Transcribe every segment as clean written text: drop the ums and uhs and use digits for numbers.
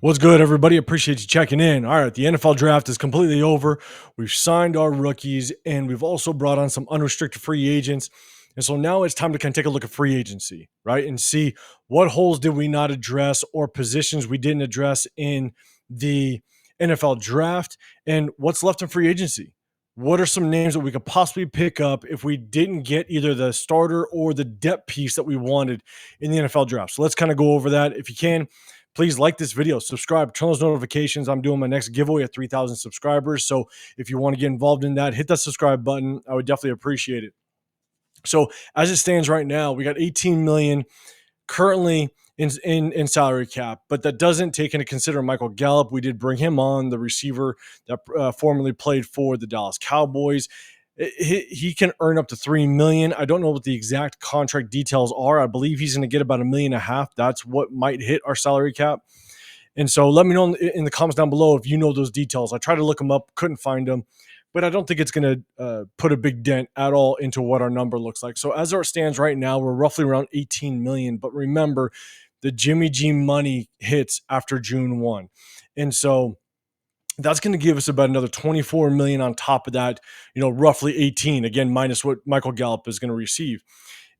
What's good, everybody? Appreciate you checking in. All right, the NFL draft is completely over. We've signed our rookies, and we've also brought on some unrestricted free agents. And so now it's time to kind of take a look at free agency, right? And see what holes did we not address or positions we didn't address in the NFL draft and what's left in free agency. What are some names that we could possibly pick up if we didn't get either the starter or the depth piece that we wanted in the NFL draft? So let's kind of go over that. If you can, please like this video, subscribe, turn those notifications. I'm doing my next giveaway at 3,000 subscribers. So if you want to get involved in that, hit that subscribe button. I would definitely appreciate it. So as it stands right now, we got 18 million currently in salary cap, but that doesn't take into consider Michael Gallup. We did bring him on, the receiver that formerly played for the Dallas Cowboys. He can earn up to 3 million. I don't know what the exact contract details are. I believe he's going to get about $1.5 million. That's what might hit our salary cap. And so let me know in the comments down below if you know those details. I tried to look them up, couldn't find them, but I don't think it's going to put a big dent at all into what our number looks like. So as it stands right now, we're roughly around 18 million. But remember, the Jimmy G money hits after June 1. And so that's going to give us about another 24 million on top of that, roughly 18, again, minus what Michael Gallup is going to receive.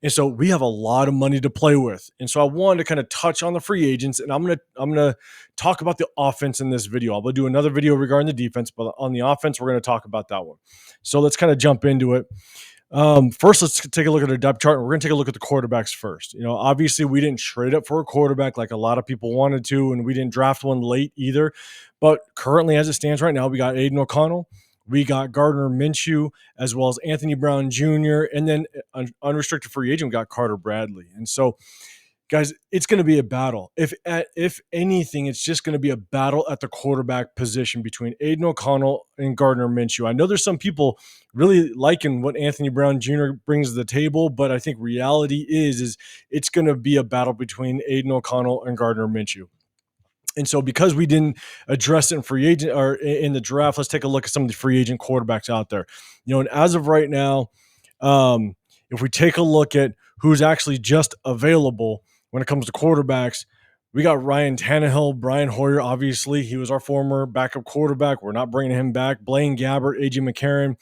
And so we have a lot of money to play with. And so I wanted to kind of touch on the free agents, and I'm gonna talk about the offense in this video. I'll do another video regarding the defense, but on the offense, we're going to talk about that one. So let's kind of jump into it. First, let's take a look at our depth chart. We're going to take a look at the quarterbacks first. Obviously, we didn't trade up for a quarterback like a lot of people wanted to, and we didn't draft one late either. But currently, as it stands right now, we got Aiden O'Connell, we got Gardner Minshew, as well as Anthony Brown Jr., and then unrestricted free agent, we got Carter Bradley. And so, guys, it's going to be a battle. If anything, it's just going to be a battle at the quarterback position between Aiden O'Connell and Gardner Minshew. I know there's some people really liking what Anthony Brown Jr. brings to the table, but I think reality is it's going to be a battle between Aiden O'Connell and Gardner Minshew. And so because we didn't address it in free agent or in the draft, let's take a look at some of the free agent quarterbacks out there. And as of right now, if we take a look at who's actually just available when it comes to quarterbacks, we got Ryan Tannehill, Brian Hoyer. Obviously, he was our former backup quarterback. We're not bringing him back. Blaine Gabbert, AJ McCarron.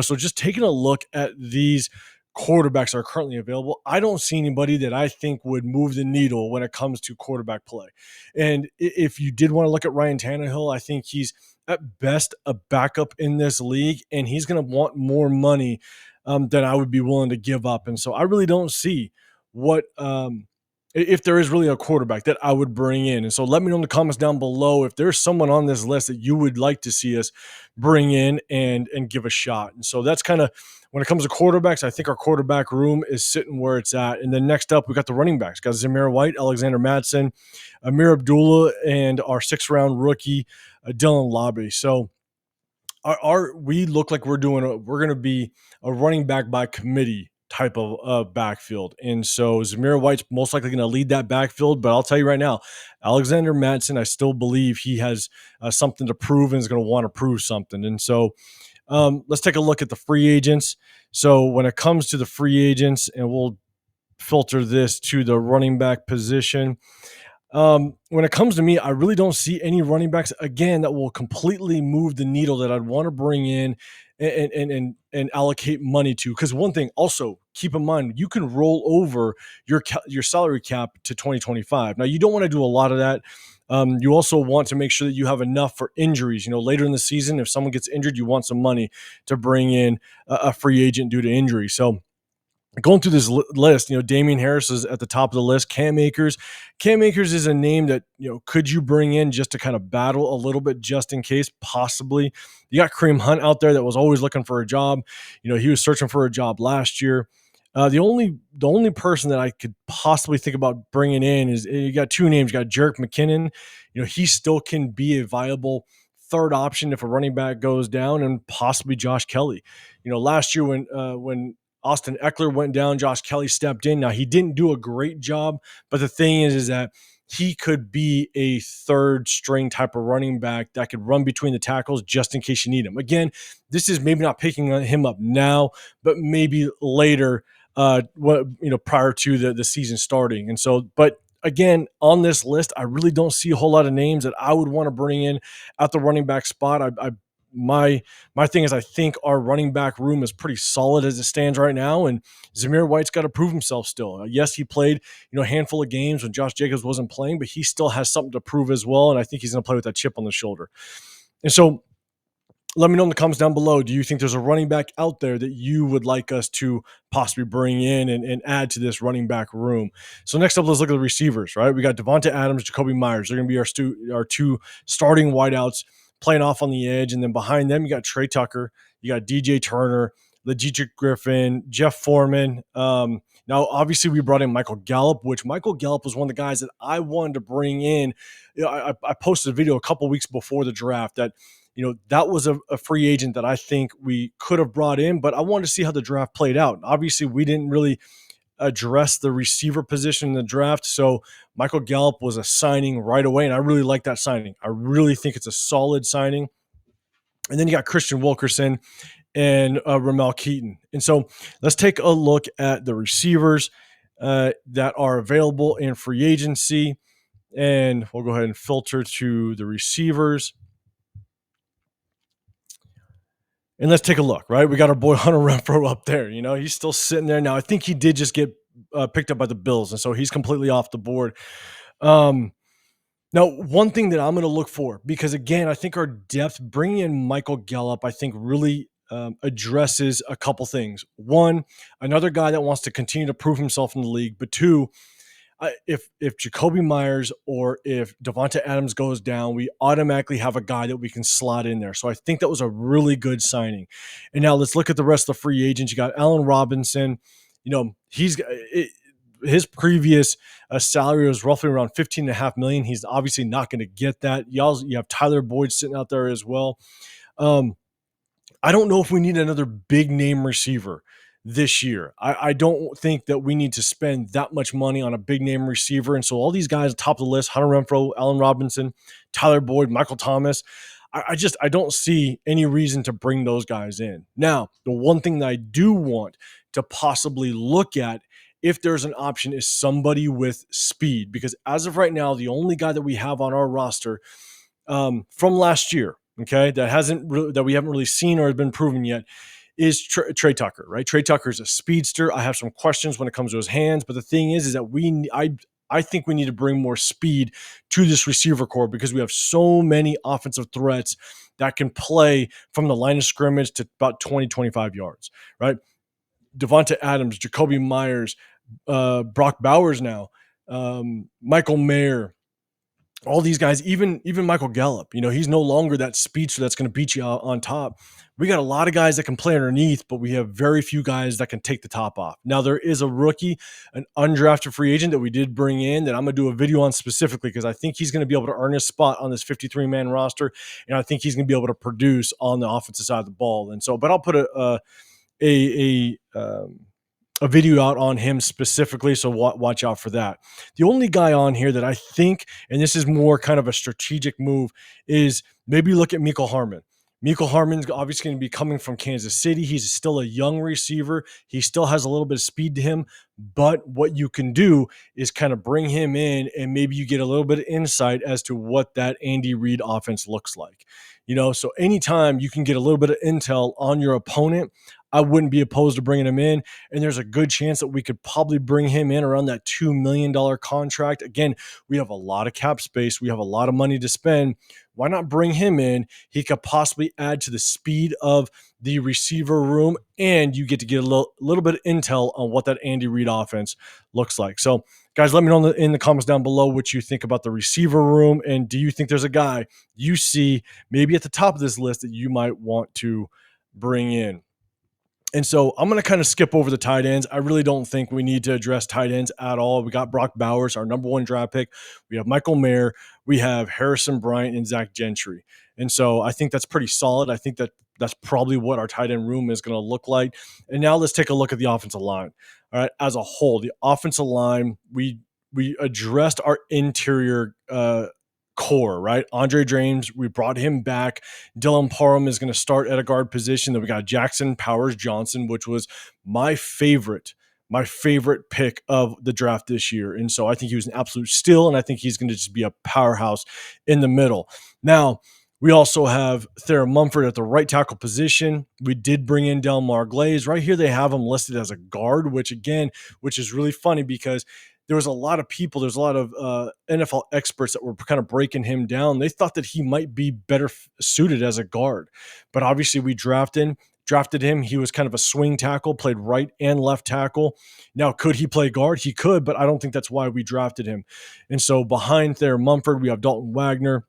So just taking a look at these quarterbacks that are currently available, I don't see anybody that I think would move the needle when it comes to quarterback play. And if you did want to look at Ryan Tannehill, I think he's at best a backup in this league, and he's going to want more money than I would be willing to give up. And so I really don't see what if there is really a quarterback that I would bring in. And so let me know in the comments down below if there's someone on this list that you would like to see us bring in and give a shot. And so that's kind of when it comes to quarterbacks, I think our quarterback room is sitting where it's at. And then next up, we got the running backs. Got Zamir White, Alexander Mattison, Amir Abdullah, and our 6th-round rookie, Dylan Lobby. So we look like we're going to be a running back by committee type of backfield. And so Zamir White's most likely going to lead that backfield. But I'll tell you right now, Alexander Mattison, I still believe he has something to prove and is going to want to prove something. And so let's take a look at the free agents. So when it comes to the free agents, and we'll filter this to the running back position. When it comes to me, I really don't see any running backs, again, that will completely move the needle that I'd want to bring in and allocate money to. Because one thing also, keep in mind, you can roll over your salary cap to 2025. Now, you don't want to do a lot of that. You also want to make sure that you have enough for injuries. Later in the season, if someone gets injured, you want some money to bring in a free agent due to injury. So going through this list, Damian Harris is at the top of the list. Cam Akers. Cam Akers is a name that, could you bring in just to kind of battle a little bit just in case? Possibly. You got Kareem Hunt out there that was always looking for a job. He was searching for a job last year. The only person that I could possibly think about bringing in is, you got two names. You got Jerick McKinnon. He still can be a viable third option if a running back goes down, and possibly Josh Kelly. Last year when Austin Eckler went down, Josh Kelly stepped in. Now, he didn't do a great job, but the thing is that he could be a third string type of running back that could run between the tackles just in case you need him. Again, this is maybe not picking him up now, but maybe later, prior to the season starting. And so, but again, on this list, I really don't see a whole lot of names that I would want to bring in at the running back spot. My my thing is, I think our running back room is pretty solid as it stands right now, and Zamir White's got to prove himself still. Yes, he played a handful of games when Josh Jacobs wasn't playing, but he still has something to prove as well, and I think he's going to play with that chip on the shoulder. And so let me know in the comments down below. Do you think there's a running back out there that you would like us to possibly bring in and add to this running back room? So next up, let's look at the receivers, right? We got Devonta Adams, Jacoby Myers. They're going to be our two starting wideouts playing off on the edge. And then behind them, you got Trey Tucker, you got DJ Turner, Legit Griffin, Jeff Foreman. Now, obviously, we brought in Michael Gallup, which Michael Gallup was one of the guys that I wanted to bring in. I posted a video a couple weeks before the draft that that was a free agent that I think we could have brought in, but I wanted to see how the draft played out. Obviously, we didn't really address the receiver position in the draft, so Michael Gallup was a signing right away, and I really like that signing. I really think it's a solid signing. And then you got Christian Wilkerson and Ramel Keaton. And so let's take a look at the receivers that are available in free agency, and we'll go ahead and filter to the receivers. And let's take a look, right? We got our boy Hunter Renfrow up there. He's still sitting there. Now, I think he did just get picked up by the Bills, and so he's completely off the board. Now, one thing that I'm going to look for, because again, I think our depth, bringing in Michael Gallup, I think really addresses a couple things. One, another guy that wants to continue to prove himself in the league. But two, if Jacoby Myers or if Devonta Adams goes down, we automatically have a guy that we can slot in there. So I think that was a really good signing. And now let's look at the rest of the free agents. You got Allen Robinson. His previous salary was roughly around $15.5 million. He's obviously not going to get that. You have Tyler Boyd sitting out there as well. I don't know if we need another big name receiver this year. I don't think that we need to spend that much money on a big name receiver. And so all these guys top of the list, Hunter Renfrow, Allen Robinson, Tyler Boyd, Michael Thomas, I don't see any reason to bring those guys in. Now, the one thing that I do want to possibly look at, if there's an option, is somebody with speed, because as of right now, the only guy that we have on our roster from last year, okay, that we haven't really seen or has been proven yet, is Trey Tucker, right? Trey Tucker is a speedster. I have some questions when it comes to his hands, but the thing is that I think we need to bring more speed to this receiver core, because we have so many offensive threats that can play from the line of scrimmage to about 20, 25 yards, right? Devonta Adams, Jacoby Myers, Brock Bowers now, Michael Mayer, all these guys, even Michael Gallup, he's no longer that speedster that's going to beat you out on top. We got a lot of guys that can play underneath, but we have very few guys that can take the top off. Now, there is a rookie, an undrafted free agent that we did bring in that I'm going to do a video on specifically, because I think he's going to be able to earn his spot on this 53-man roster, and I think he's going to be able to produce on the offensive side of the ball. And so, but I'll put a video out on him specifically, so watch out for that. The only guy on here that I think, and this is more kind of a strategic move, is maybe look at Mecole Hardman. Mecole Hardman's obviously going to be coming from Kansas City. He's still a young receiver. He still has a little bit of speed to him, but what you can do is kind of bring him in, and maybe you get a little bit of insight as to what that Andy Reid offense looks like. So anytime you can get a little bit of intel on your opponent, I wouldn't be opposed to bringing him in. And there's a good chance that we could probably bring him in around that $2 million contract. Again, we have a lot of cap space. We have a lot of money to spend. Why not bring him in? He could possibly add to the speed of the receiver room, and you get to get a little bit of intel on what that Andy Reid offense looks like. So, guys, let me know in the comments down below what you think about the receiver room, and do you think there's a guy you see maybe at the top of this list that you might want to bring in? And so I'm going to kind of skip over the tight ends. I really don't think we need to address tight ends at all. We got Brock Bowers, our number one draft pick. We have Michael Mayer. We have Harrison Bryant and Zach Gentry. And so I think that's pretty solid. I think that's probably what our tight end room is going to look like. And now let's take a look at the offensive line. All right, as a whole, the offensive line, we addressed our interior core, right? Andre James, we brought him back. Dylan Parham is going to start at a guard position. Then we got Jackson Powers Johnson, which was my favorite my favorite pick of the draft this year. And so I think he was an absolute steal, and I think he's going to just be a powerhouse in the middle. Now, we also have Thayer Mumford at the right tackle position. We did bring in Delmar Glaze. Right here, they have him listed as a guard, which is really funny because there was a lot of people, there's a lot of NFL experts that were kind of breaking him down. They thought that he might be better suited as a guard, but obviously we drafted him. He was kind of a swing tackle, played right and left tackle. Now, could he play guard? He could, but I don't think that's why we drafted him. And so behind there, Mumford, we have Dalton Wagner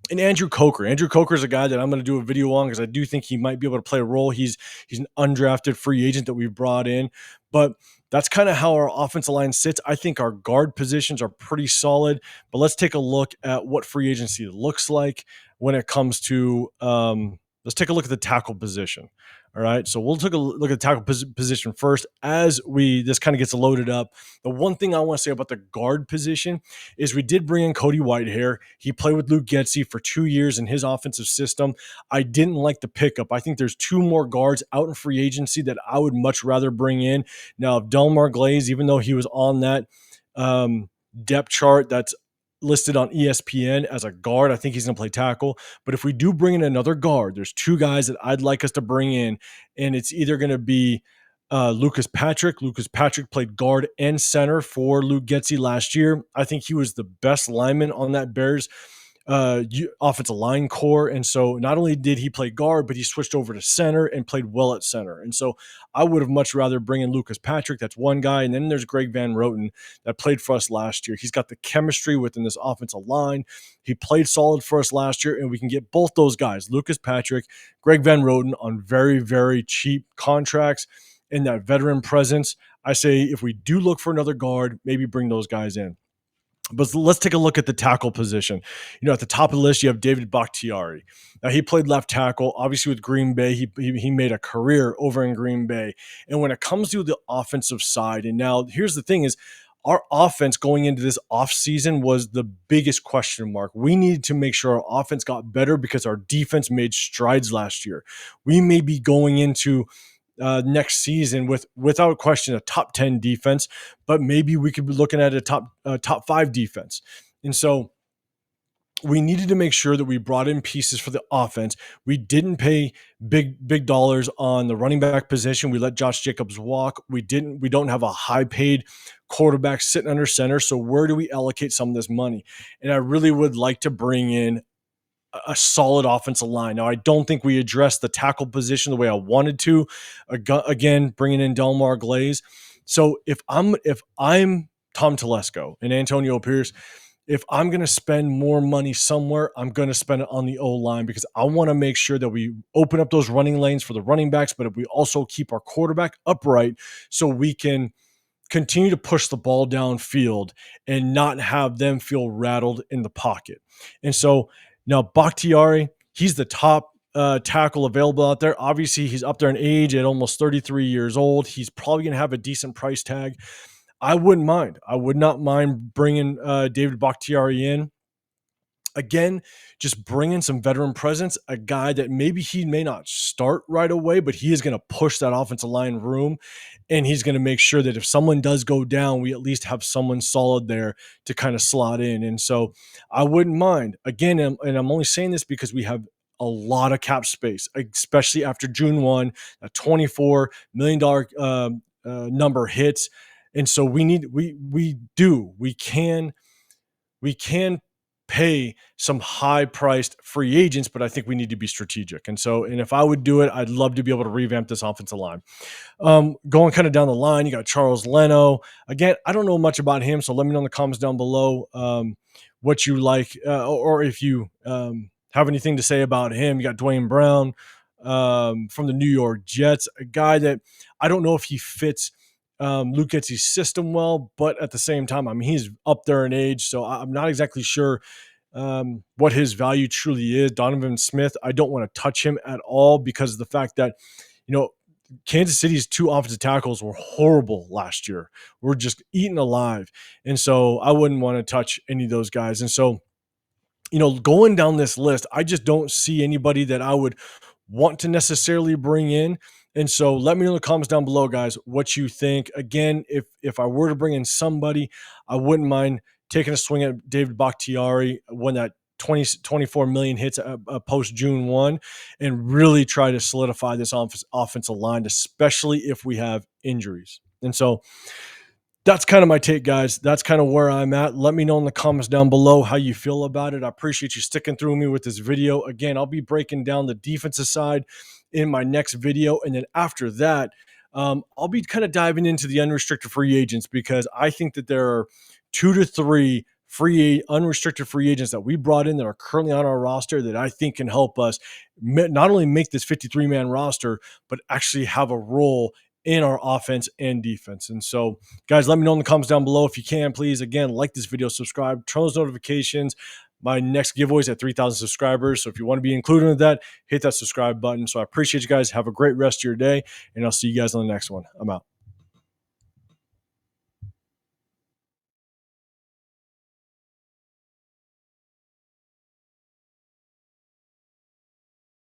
and Andrew Coker. Andrew Coker is a guy that I'm going to do a video on because I do think he might be able to play a role. He's an undrafted free agent that we've brought in, but that's kind of how our offensive line sits. I think our guard positions are pretty solid, but let's take a look at what free agency looks like when it comes to. Let's take a look at the tackle position. All right, so we'll take a look at the tackle position first as this kind of gets loaded up. The one thing I want to say about the guard position is we did bring in Cody Whitehair. He played with Luke Getsy for 2 years in his offensive system. I didn't like the pickup. I think there's two more guards out in free agency that I would much rather bring in. Now, if Delmar Glaze, even though he was on that depth chart that's listed on ESPN as a guard, I think he's going to play tackle. But if we do bring in another guard, there's two guys that I'd like us to bring in, and it's either going to be Lucas Patrick. Lucas Patrick played guard and center for Luke Getsy last year. I think he was the best lineman on that Bears offensive line core. And so not only did he play guard, but he switched over to center and played well at center. And so I would have much rather bring in Lucas Patrick. That's one guy. And then there's Greg Van Roten that played for us last year. He's got the chemistry within this offensive line. He played solid for us last year, and we can get both those guys, Lucas Patrick, Greg Van Roten, on very, very cheap contracts in that veteran presence. I say if we do look for another guard, maybe bring those guys in. But let's take a look at the tackle position. At the top of the list, you have David Bakhtiari. Now, he played left tackle, obviously with Green Bay. He made a career over in Green Bay. And when it comes to the offensive side, and now here's the thing is, our offense going into this offseason was the biggest question mark. We needed to make sure our offense got better because our defense made strides last year. We may be going into next season without question a top 10 defense, but maybe we could be looking at a top 5 defense. And so we needed to make sure that we brought in pieces for the offense. We didn't pay big dollars on the running back position. We let Josh Jacobs walk. We don't have a high paid quarterback sitting under center. So where do we allocate some of this money? And I really would like to bring in a solid offensive line. Now, I don't think we addressed the tackle position the way I wanted to. Again, bringing in Delmar Glaze. So if I'm Tom Telesco and Antonio Pierce, if I'm going to spend more money somewhere, I'm going to spend it on the O-line because I want to make sure that we open up those running lanes for the running backs, but if we also keep our quarterback upright so we can continue to push the ball downfield and not have them feel rattled in the pocket. And so now Bakhtiari, he's the top tackle available out there. Obviously, he's up there in age at almost 33 years old. He's probably going to have a decent price tag. I wouldn't mind. I would not mind bringing David Bakhtiari in. Again, just bring in some veteran presence, a guy that maybe he may not start right away, but he is going to push that offensive line room, and he's going to make sure that if someone does go down, we at least have someone solid there to kind of slot in. And so I wouldn't mind. Again, and I'm only saying this because we have a lot of cap space, especially after June 1, a $24 million number hits. And so we can pay some high-priced free agents, but I think we need to be strategic. And if I would do it, I'd love to be able to revamp this offensive line. Going kind of down the line, you got Charles Leno. Again, I don't know much about him, so let me know in the comments down below what you like, or if you have anything to say about him. You got Dwayne Brown from the New York Jets, a guy that I don't know if he fits Luke Getsy's system well, but at the same time, I mean, he's up there in age, so I'm not exactly sure what his value truly is. Donovan Smith, I don't want to touch him at all because of the fact that, Kansas City's 2 offensive tackles were horrible last year. We're just eaten alive. And so I wouldn't want to touch any of those guys. And so, going down this list, I just don't see anybody that I would want to necessarily bring in. And so let me know in the comments down below, guys, what you think. Again, if I were to bring in somebody, I wouldn't mind taking a swing at David Bakhtiari when that 24 million hits post June 1 and really try to solidify this offensive line, especially if we have injuries. And so that's kind of my take, guys. That's kind of where I'm at. Let me know in the comments down below how you feel about it. I appreciate you sticking through me with this video. Again, I'll be breaking down the defensive side in my next video. And then after that, I'll be kind of diving into the unrestricted free agents because I think that there are 2 to 3 unrestricted free agents that we brought in that are currently on our roster that I think can help us not only make this 53-man roster, but actually have a role in our offense and defense. And so, guys, let me know in the comments down below if you can, please. Again, like this video, subscribe, turn those notifications. My next giveaway is at 3,000 subscribers. So if you want to be included in that, hit that subscribe button. So I appreciate you guys. Have a great rest of your day, and I'll see you guys on the next one. I'm out.